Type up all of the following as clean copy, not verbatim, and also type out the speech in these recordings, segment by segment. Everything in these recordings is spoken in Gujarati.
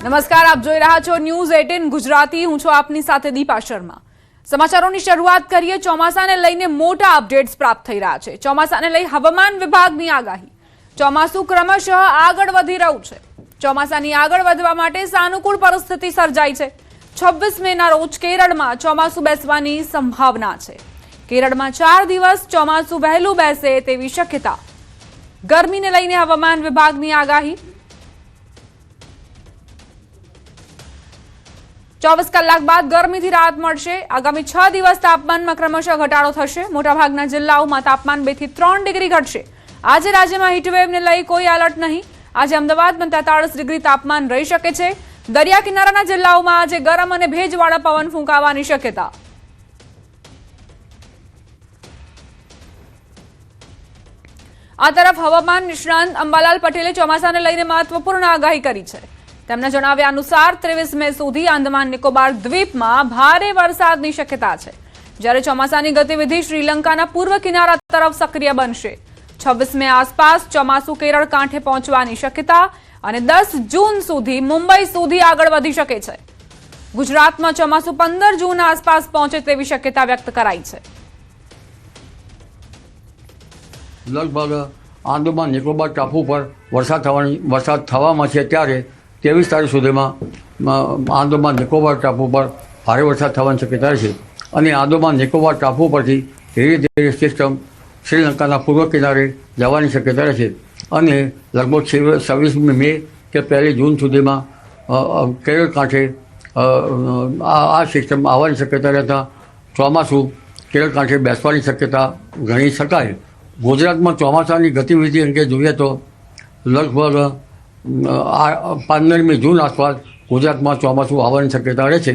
નમસ્કાર, આપ જોઈ રહ્યા છો ન્યૂઝ 18 ગુજરાતી. હું છું આપની સાથે દીપા શર્મા. સમાચારોની શરૂઆત કરીએ. ચોમાસાને લઈને મોટા અપડેટ્સ પ્રાપ્ત થઈ રહ્યા છે. ચોમાસાને લઈ હવામાન વિભાગની આગાહી. ચોમાસું ક્રમશઃ આગળ વધી રહ્યું છે. ચોમાસાની આગળ વધવા માટે સાનુકૂળ પરિસ્થિતિ સર્જાઈ છે. 26 મેના રોજ કેરળમાં ચોમાસું બેસવાની સંભાવના છે. કેરળમાં 4 દિવસ ચોમાસું વહેલું બેસે તેવી શક્યતા. ગરમીને લઈને હવામાન વિભાગની આગાહી. 24 કલાક બાદ ગરમીથી રાહત મળશે. આગામી 6 દિવસ તાપમાનમાં ક્રમશઃ ઘટાડો થશે. મોટાભાગના જિલ્લાઓમાં તાપમાન 2 થી 3 ડિગ્રી ઘટશે. આજે રાજ્યમાં હીટવેવને લઈ કોઈ એલર્ટ નહીં. આજે અમદાવાદમાં 43 ડિગ્રી તાપમાન રહી શકે છે. દરિયા કિનારાના જિલ્લાઓમાં આજે ગરમ અને ભેજવાળા પવન ફૂંકાવાની શક્યતા. આ તરફ હવામાન નિષ્ણાંત અંબાલાલ પટેલે ચોમાસાને લઈને મહત્વપૂર્ણ આગાહી કરી છે. તેમના જણાવ્યા અનુસાર 23 મે સુધી આંદામાન નિકોબાર દ્વીપમાં ભારે વરસાદની શક્યતા છે, જ્યારે ચોમાસાની ગતિવિધિ શ્રીલંકાના પૂર્વ કિનારા તરફ સક્રિય બનશે. 26 મે આસપાસ ચોમાસું કેરળ કાંઠે પહોંચવાની શક્યતા અને 10 જૂન સુધી મુંબઈ સુધી આગળ વધી શકે છે. ગુજરાતમાં ચોમાસું 15 જૂન આસપાસ પહોંચે તેવી શક્યતા વ્યક્ત કરાઈ છે. લગભગ આંદામાન નિકોબાર ટાપુ પર વરસાદ થવામાં છે, ત્યારે 23 તારીખ સુધીમાં આંદામાન નિકોબાર ટાપુ પર ભારે વરસાદ થવાની શક્યતા છે. અને આંદામાન નિકોબાર ટાપુ પરથી ધીરે ધીરે સિસ્ટમ શ્રીલંકાના પૂર્વ કિનારે જવાની શક્યતા છે. અને લગભગ 26 મે કે 1 જૂન સુધીમાં કેરળ કાંઠે આ સિસ્ટમ આવવાની શક્યતા રહેતા ચોમાસું કેરળ કાંઠે બેસવાની શક્યતા ગણી શકાય. ગુજરાતમાં ચોમાસાની ગતિવિધિ અંગે જોઈએ તો લગભગ 15મી જૂન આસપાસ ગુજરાતમાં ચોમાસું આવવાની શક્યતા રહે છે.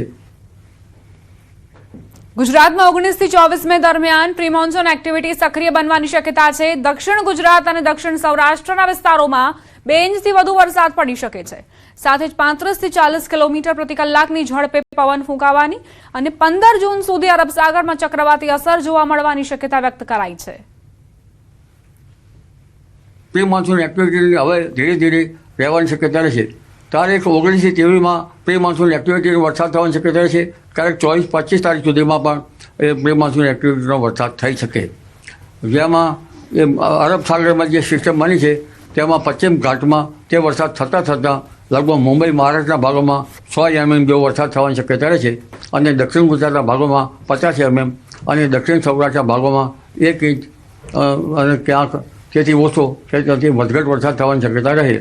ગુજરાતમાં 19 થી 24 મે દરમિયાન પ્રી મોન્સૂન એક્ટિવિટી સક્રિય બનવાની શક્યતા છે. દક્ષિણ ગુજરાત અને દક્ષિણ સૌરાષ્ટ્રના વિસ્તારોમાં 2 ઇંચથી વધુ વરસાદ પડી શકે છે. સાથે જ 35 થી 40 કિલોમીટર પ્રતિ કલાકની ઝડપે પવન ફૂંકાવાની અને 15 જૂન સુધી અરબ સાગરમાં ચક્રવાતી અસર જોવા મળવાની શક્યતા વ્યક્ત કરાઈ છે. પ્રી મોન્સૂન એક્ટિવિટી હવે ધીરે ધીરે રહેવાની શક્યતા રહેશે. તારીખ 19 થી 23માં પ્રી મોન્સૂન એક્ટિવિટીનો વરસાદ થવાની શક્યતા રહેશે. ક્યારેક 24-25 તારીખ સુધીમાં પણ એ પ્રી મોન્સૂન એક્ટિવિટીનો વરસાદ થઈ શકે. જેમાં એ અરબ સાગરમાં જે સિસ્ટમ બની છે તેમાં પશ્ચિમ ઘાટમાં તે વરસાદ થતાં લગભગ મુંબઈ મહારાષ્ટ્રના ભાગોમાં 100 mm જેવો વરસાદ થવાની શક્યતા રહેશે. અને દક્ષિણ ગુજરાતના ભાગોમાં 50 mm અને દક્ષિણ સૌરાષ્ટ્રના ભાગોમાં 1 ઇંચ અને ક્યાંક તેથી ઓછો કે ત્યાંથી વધઘટ વરસાદ થવાની શક્યતા રહે.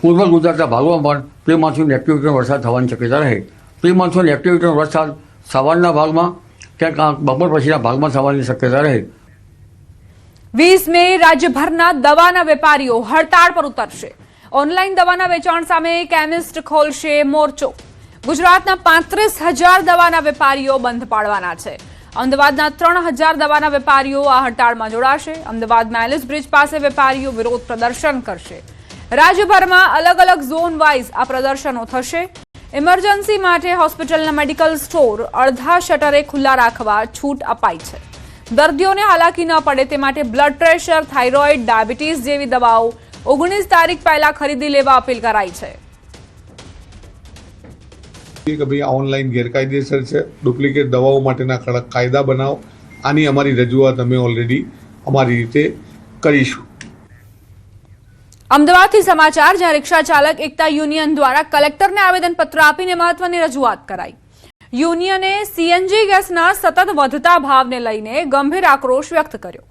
પૂર્વ ગુજરાતના ભાગોમાં પણ પ્રી મોન્સૂન એક્ટિવિટીનો વરસાદ થવાની શક્યતા રહે. પ્રી મોન્સૂન એક્ટિવિટીનો વરસાદ સવારના ભાગમાં કે બપોર પછીના ભાગમાં થવાની શક્યતા રહે. 20 મે રાજ્યભરના દવાના વેપારીઓ હડતાળ પર ઉતરશે. ઓનલાઈન દવાના વેચાણ સામે કેમિસ્ટ ખોલશે મોરચો. ગુજરાતના 35,000 દવાના વેપારીઓ બંધ પાડવાના છે. અમદાવાદના 3,000 દવાના વેપારીઓ આ હડતાળમાં જોડાશે. અમદાવાદમાં એલિસ બ્રિજ પાસે વેપારીઓ વિરોધ પ્રદર્શન કરશે. રાજ્યભરમાં અલગ અલગ ઝોન વાઇઝ આ પ્રદર્શનો થશે. ઇમરજન્સી માટે હોસ્પિટલના મેડિકલ સ્ટોર અડધા શટરે ખુલ્લા રાખવા છૂટ અપાઈ છે. દર્દીઓને હાલાકી ન પડે તે માટે બ્લડ પ્રેશર, થાઇરોઇડ, ડાયાબિટીસ જેવી દવાઓ 19 તારીખ પહેલા ખરીદી લેવા અપીલ કરાઈ છે. કે ભાઈ ઓનલાઈન ગેરકાયદેસર છે, ડુપ્લિકેટ દવાઓ માટેના કડક કાયદા બનાવો. આની અમારી રજૂઆત અમે ઓલરેડી અમારી રીતે કરીશું. અમદાવાદથી સમાચાર, જ્યાં રિક્ષા ચાલક એકતા યુનિયન દ્વારા કલેક્ટરને આવેદનપત્ર આપીને મહત્વની રજૂઆત કરાઈ. યુનિયને સીએનજી ગેસના સતત વધતા ભાવને લઈને ગંભીર આક્રોશ વ્યક્ત કર્યો.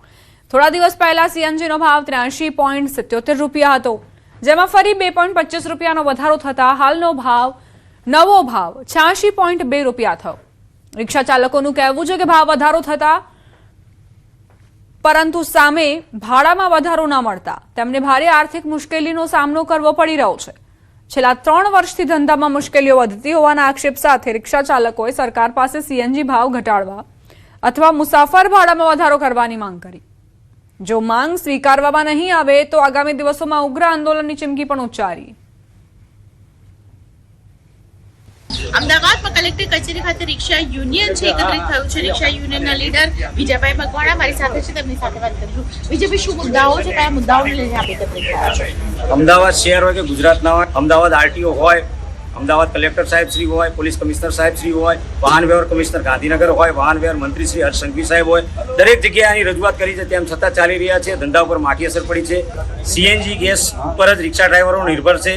થોડા દિવસ પહેલા સીએનજીનો ભાવ 83.77 રૂપિયા હતો, જેમાં ફરી 2.25 રૂપિયાનો વધારો થતા હાલનો નવો ભાવ 86.2 રૂપિયા થયો. રિક્ષા ચાલકોનું કહેવું છે કે ભાવ વધારો થતા પરંતુ સામે ભાડામાં વધારો ન મળતા તેમને ભારે આર્થિક મુશ્કેલીનો સામનો કરવો પડી રહ્યો છે. છેલ્લા 3 વર્ષથી ધંધામાં મુશ્કેલીઓ વધતી હોવાના આક્ષેપ સાથે રિક્ષા ચાલકોએ સરકાર પાસે સીએનજી ભાવ ઘટાડવા અથવા મુસાફર ભાડામાં વધારો કરવાની માંગ કરી. જો માંગ સ્વીકારવામાં નહીં આવે તો આગામી દિવસોમાં ઉગ્ર આંદોલનની ચીમકી પણ ઉચ્ચારી. અમદાવાદમાં કલેક્ટર કચેરી ખાતે રિક્ષા યુનિયન છે એકત્રિત થયું છે. રિક્ષા યુનિયનના લીડર વિજયભાઈ મકવાણા મારી સાથે છે, તેમની સાથે વાત કરીશું. વિજયભાઈ, શું મુદ્દાઓ છે, કયા મુદ્દાઓને લઈને આપ એકત્રિત થયા છો? અમદાવાદ શહેર હોય કે ગુજરાતના હોય, અમદાવાદ આરટીઓ હોય, અમદાવાદ કલેક્ટર સાહેબ શ્રી હોય, પોલીસ કમિશનર સાહેબ શ્રી હોય, વાહન વ્યવહાર કમિશનર ગાંધીનગર હોય, વાહન વ્યવહાર મંત્રી શ્રી હર્ષ સંઘવી સાહેબ હોય, દરેક જગ્યાએ આની રજૂઆત કરી છે. તેમ છતાં ચાલી રહ્યા છે. ધંધા ઉપર માઠી અસર પડી છે. સીએનજી ગેસ ઉપર જ રિક્ષા ડ્રાઈવરો નિર્ભર છે.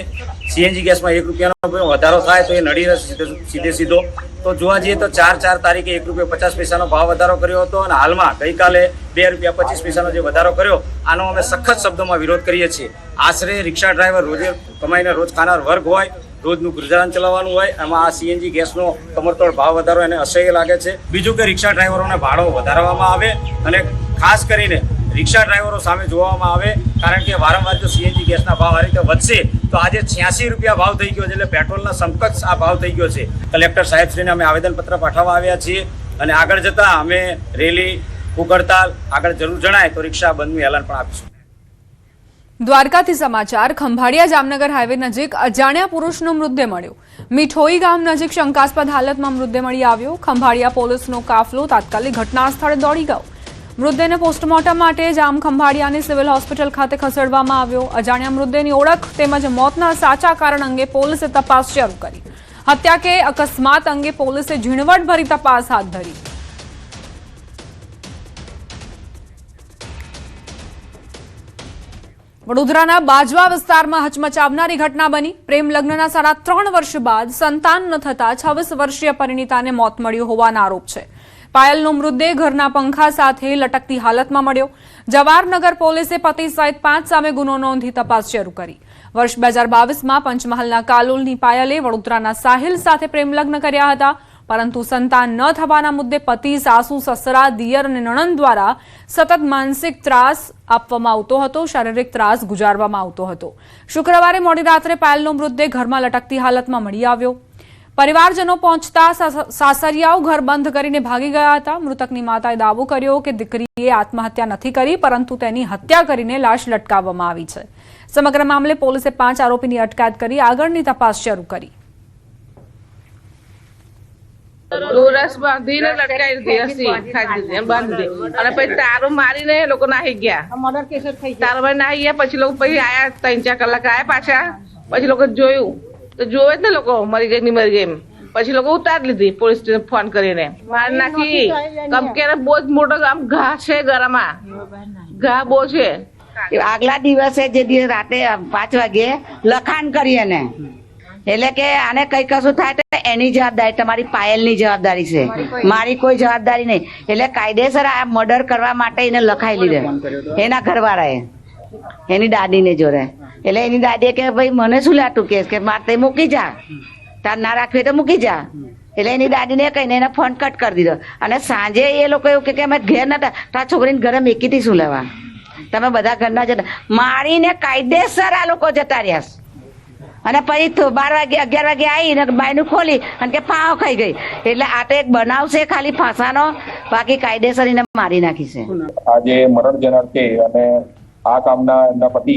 સીએનજી ગેસમાં ₹1 વધારો થાય તો એ નડી રહેશે સીધે સીધો. તો જોવા જઈએ તો 4 તારીખે ₹1.50 ભાવ વધારો કર્યો હતો અને હાલમાં ગઈકાલે ₹2.25 જે વધારો કર્યો, આનો અમે સખત શબ્દોમાં વિરોધ કરીએ છીએ. આશરે રિક્ષા ડ્રાઈવર રોજે કમાઈને રોજ ખાનાર વર્ગ હોય, રોજનું ગુજરાન ચલાવવાનું હોય, એમાં આ સીએનજી ગેસનો કમરતોડ ભાવ વધારો એને અસહ્ય લાગે છે. બીજું કે રિક્ષા ડ્રાઈવરોને ભાડો વધારવામાં આવે અને ખાસ કરીને રિક્ષા ડ્રાઈવરો સામે જોવામાં આવે, કારણ કે વારંવાર જો સીએનજી ગેસના ભાવ આ રીતે વધશે તો આજે ₹86 ભાવ થઈ ગયો છે, એટલે પેટ્રોલના સમકક્ષ આ ભાવ થઈ ગયો છે. કલેક્ટર સાહેબશ્રીને અમે આવેદનપત્ર પાઠવવા આવ્યા છીએ અને આગળ જતાં અમે રેલી, ભૂખ હડતાલ આગળ જરૂર જણાય તો રિક્ષા બંધનું એલાન પણ આપીશું. દ્વારકાથી સમાચાર. ખંભાળિયા જામનગર હાઈવે નજીક અજાણ્યા પુરુષનો મૃતદેહ મળ્યો. મીઠોઈ ગામ નજીક શંકાસ્પદ હાલતમાં મૃતદેહ મળી આવ્યો. ખંભાળિયા પોલીસનો કાફલો તાત્કાલિક ઘટના સ્થળે દોડી ગયો. મૃતદેહને પોસ્ટમોર્ટમ માટે જામ ખંભાળિયાની સિવિલ હોસ્પિટલ ખાતે ખસેડવામાં આવ્યો. અજાણ્યા મૃતદેહની ઓળખ તેમજ મોતના સાચા કારણ અંગે પોલીસે તપાસ શરૂ કરી. હત્યા કે અકસ્માત અંગે પોલીસે ઝીણવટભરી તપાસ હાથ ધરી. વડોદરાના બાજવા વિસ્તારમાં હચમચાવનારી ઘટના બની. પ્રેમ લગ્નના 3.5 વર્ષ બાદ સંતાન ન થતા 26 વર્ષીય પરિણીતાને મોત મળ્યું હોવાના આરોપ છે. પાયલનો મૃતદેહ ઘરના પંખા સાથે લટકતી હાલતમાં મળ્યો. જવાહરનગર પોલીસે પતિ સહિત 5 સામે ગુનો નોંધી તપાસ શરૂ કરી. વર્ષ 2022માં પંચમહાલના કાલોલની પાયલે વડોદરાના સાહિલ સાથે પ્રેમ લગ્ન કર્યા હતા, પરંતુ સંતાન ન થવાના મુદ્દે પતિ, સાસુ, સસરા, દિયર અને નણંદ દ્વારા સતત માનસિક ત્રાસ આપવામાં આવતો હતો, શારીરિક ત્રાસ ગુજારવામાં આવતો હતો. શુક્રવારે મોડી રાત્રે પાયલનો મૃતદેહ ઘરમાં લટકતી હાલતમાં મળી આવ્યો. પરિવારજનો પહોંચતા સાસરિયાઓ ઘર બંધ કરીને ભાગી ગયા હતા. મૃતકની માતાએ દાવો કર્યો કે દીકરીએ આત્મહત્યા નથી કરી, પરંતુ તેની હત્યા કરીને લાશ લટકાવવામાં આવી છે. સમગ્ર મામલે પોલીસે 5 આરોપીની અટકાયત કરી આગળની તપાસ શરૂ કરી. રસ બાંધીને લટકાવી દીધી, રસ્સી ખાઈ દીધી, એમ બાંધી દીધી અને પછી તારો મારીને એ લોકો નાહી ગયા. તારો મારી નાહી ગયા. પછી લોકો પછી આયા 3-4 કલાક આયા પાછા. પછી લોકો જોયું તો જોવે જ ને લોકો મરી ગઈ ની મરી ગઈ એમ. પછી લોકો ઉતારી લીધી પોલીસ સ્ટેશન ફોન કરીને, મારી નાખી. કમકે બહુ જ મોટો આમ ઘા છે, ગળામાં ઘા બહુ છે. આગલા દિવસે જે દિવસ રાતે 5 વાગે લખાણ કરી એને, એટલે કે આને કઈ કશું થાય તો એની જવાબદારી, તમારી પાયલની જવાબદારી છે, મારી કોઈ જવાબદારી નહીં. એટલે કાયદેસર આ મર્ડર કરવા માટે એને લખાઈ લીધે એના ઘરવાળાએ, એની દાદીને જોડે. એટલે એની દાદીએ કે ભાઈ મને શું લાટું કેસ કે મારે મૂકી જા, તાર ના રાખવી તો મૂકી જા. એટલે એની દાદીને કહીને એને ફોન કટ કરી દીધો. અને સાંજે એ લોકો એવું કે અમે ઘેર નતા, તાર છોકરીને ઘરે મેકીથી શું લેવા, તમે બધા ઘરના જતા. મારીને કાયદેસર આ લોકો જતા રહ્યા. અને પછી 12 વાગે 11 વાગે આવીને બાયનું ખોલી અને કે પાવ ખાઈ ગઈ. એટલે આ તો એક બનાવશે ખાલી ફાંસાનો, બાકી કાયદેસર એને મારી નાખી છે. આજે મરણ જનાર છે અને આ કામના એમના પતિ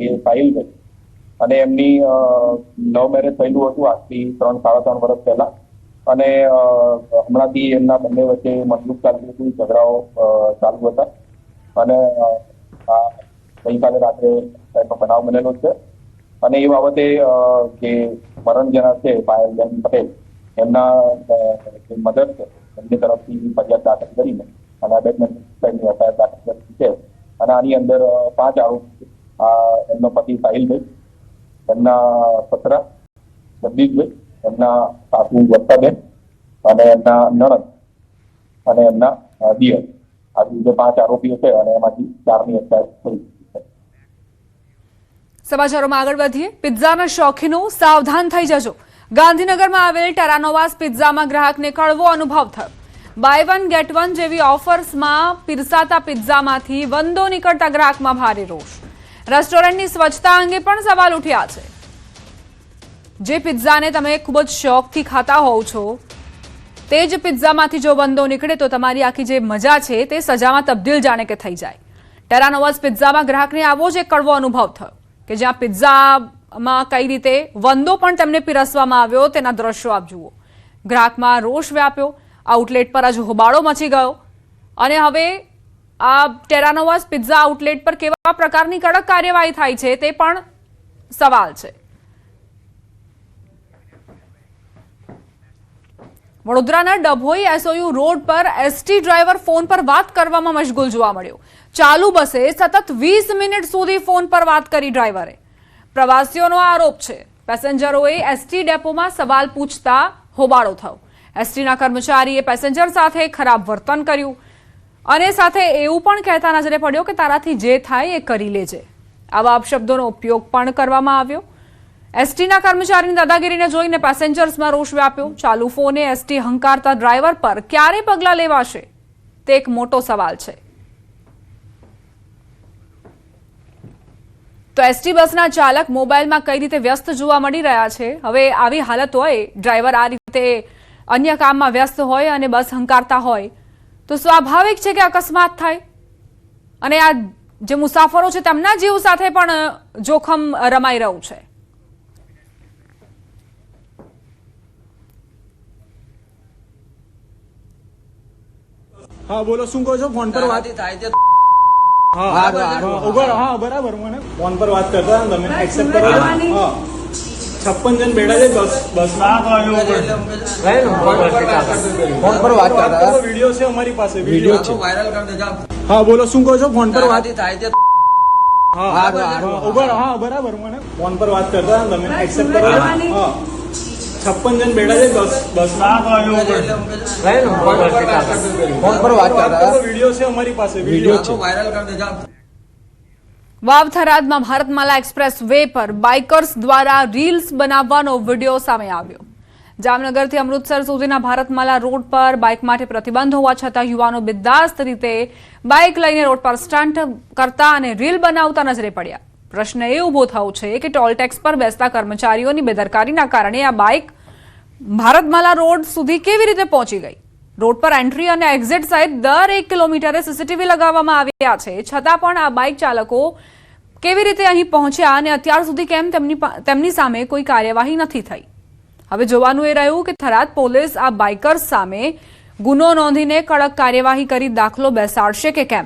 એ સાહિલ છે અને એમની લવ મેરેજ થયેલું હતું આજથી 3-3.5 વર્ષ પહેલા. અને હમણાંથી એમના બંને વચ્ચે મતલબ ચાલતું હતું, ઝઘડાઓ ચાલુ હતા. અને ગઈકાલે રાત્રે એનો બનાવ બનેલો છે. અને એ બાબતે જે મરણ જનાર છે પાયલબેન પટેલ, એમના જે મધર છે એમની તરફથી ફરિયાદ દાખલ કરીને અને એબેટમેન્ટની એફઆઈઆર દાખલ કરી છે. અને આની અંદર 5 આરોપી, એમનો પતિ સાહિલભાઈ, એમના સસરા જગદીશભાઈ, એમના સાસુ વર્ષાબેન અને એમના નણંદ અને એમના દિયર, આ જે 5 આરોપીઓ છે અને એમાંથી 4ની અટકાયત થઈ. સમાચારોમાં આગળ વધીએ. પિઝાના શોખીનો સાવધાન થઈ જજો. ગાંધીનગરમાં આવેલ ટેરાનોવાસ પિઝામાં ગ્રાહકને કડવો અનુભવ થયો. બાય 1 ગેટ 1 જેવી ઓફર્સમાં પીરસાતા પિઝામાંથી વંદો નીકળતા ગ્રાહકમાં ભારે રોષ. રેસ્ટોરન્ટની સ્વચ્છતા અંગે પણ સવાલ ઉઠ્યા છે. જે પિઝાને તમે ખૂબ જ શોખથી ખાતા હોવ છો, તે જ પિઝામાંથી જો વંદો નીકળે તો તમારી આખી જે મજા છે તે સજામાં તબદીલ જાણે કે થઈ જાય. ટેરાનોવાસ પિઝામાં ગ્રાહકને આવો જ એક કડવો અનુભવ થયો કે જ્યાં પિઝામાં કઈ રીતે વંદો પણ તેમને પીરસવામાં આવ્યો તેના દ્રશ્યો આપ જુઓ. ગ્રાહકમાં રોષ વ્યાપ્યો. આઉટલેટ પર જ હોબાળો મચી ગયો. અને હવે આ ટેરાનોવાસ પિઝા આઉટલેટ પર કેવા પ્રકારની કડક કાર્યવાહી થાય છે તે પણ સવાલ છે. વડોદરાના ડભોઈ એસઓયુ રોડ પર એસટી ડ્રાઈવર ફોન પર વાત કરવામાં મશગુલ જોવા મળ્યો. ચાલુ બસે સતત 20 મિનિટ સુધી ફોન પર વાત કરી ડ્રાઈવરે. પ્રવાસીઓનો આરોપ છે પેસેન્જરોએ એસટી ડેપોમાં સવાલ પૂછતા હોબાળો થયો. એસટીના કર્મચારીએ પેસેન્જર સાથે ખરાબ વર્તન કર્યું અને સાથે એવું પણ કહેતા નજરે પડ્યો કે તારાથી જે થાય એ કરી લેજે. આવા અપશબ્દોનો ઉપયોગ પણ કરવામાં આવ્યો. એસટીના કર્મચારીની દાદાગીરીને જોઈને પેસેન્જર્સમાં રોષ વ્યાપ્યો. ચાલુ ફોને એસટી હંકારતા ડ્રાઈવર પર ક્યારે પગલાં લેવાશે તે એક મોટો સવાલ છે. તો એસટી બસના ચાલક મોબાઈલમાં કઈ રીતે વ્યસ્ત જોવા મળી રહ્યા છે. હવે આવી હાલત હોય, ડ્રાઈવર આ રીતે અન્ય કામમાં વ્યસ્ત હોય અને બસ હંકારતા હોય તો સ્વાભાવિક છે કે અકસ્માત થાય અને આ જે મુસાફરો છે તેમના જીવ સાથે પણ જોખમ રમાઈ રહ્યું છે. હા બોલો, શું કહો છો? ફોન પર વાત થાય છે. હા બરાબર, મને ફોન પર વાત કરતા હતા તમે એક્સેપ્ટ કરો. હા 56 જણ બેઠા છે બસ ફોન પર વાત કરતા. વિડીયો છે અમારી પાસે, વિડીયો છે, વાયરલ કરી દેજો. હા બોલો, શું કહો છો? ફોન પર વાત થાય છે. હા બરાબર, મને ફોન પર વાત કરતા હતા તમે એક્સેપ્ટ કરો. હા 56 જણ બેઠા છે બસ ફોન પર વાત કરતા. વિડીયો છે અમારી પાસે, વિડીયો છે, વાયરલ કરી દેજો. વાવ થરાદમાં ભારતમાલા એક્સપ્રેસ વે પર બાઇકર્સ દ્વારા રીલ્સ બનાવવાનો વિડીયો સામે આવ્યો. જામનગરથી અમૃતસર સુધીના ભારતમાલા રોડ પર બાઇક માટે પ્રતિબંધ હોવા છતાં યુવાનો બિંદાસ્ત રીતે બાઇક લઈને રોડ પર સ્ટન્ટ કરતા અને રીલ બનાવતા નજરે પડ્યા. પ્રશ્ન એ ઉભો થયો છે કે ટોલ ટેક્સ પર બેસતા કર્મચારીઓની બેદરકારીના કારણે આ બાઇક ભારતમાલા રોડ સુધી કેવી રીતે પહોંચી ગઈ. રોડ પર એન્ટ્રી અને એક્ઝિટ સાઇડ દર 1 કિલોમીટરે સીસીટીવી લગાવવામાં આવ્યા છે, છતાં પણ આ બાઇક ચાલકો કેવી રીતે અહીં પહોંચ્યા અને અત્યાર સુધી કેમ તેમની સામે કોઈ કાર્યવાહી નથી થઈ. હવે જોવાનું એ રહ્યું કે થરાદ પોલીસ આ બાઇકર્સ સામે ગુનો નોંધીને કડક કાર્યવાહી કરી દાખલો બેસાડશે કે કેમ.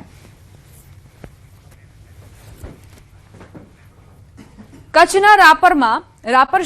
કચ્છના રાપર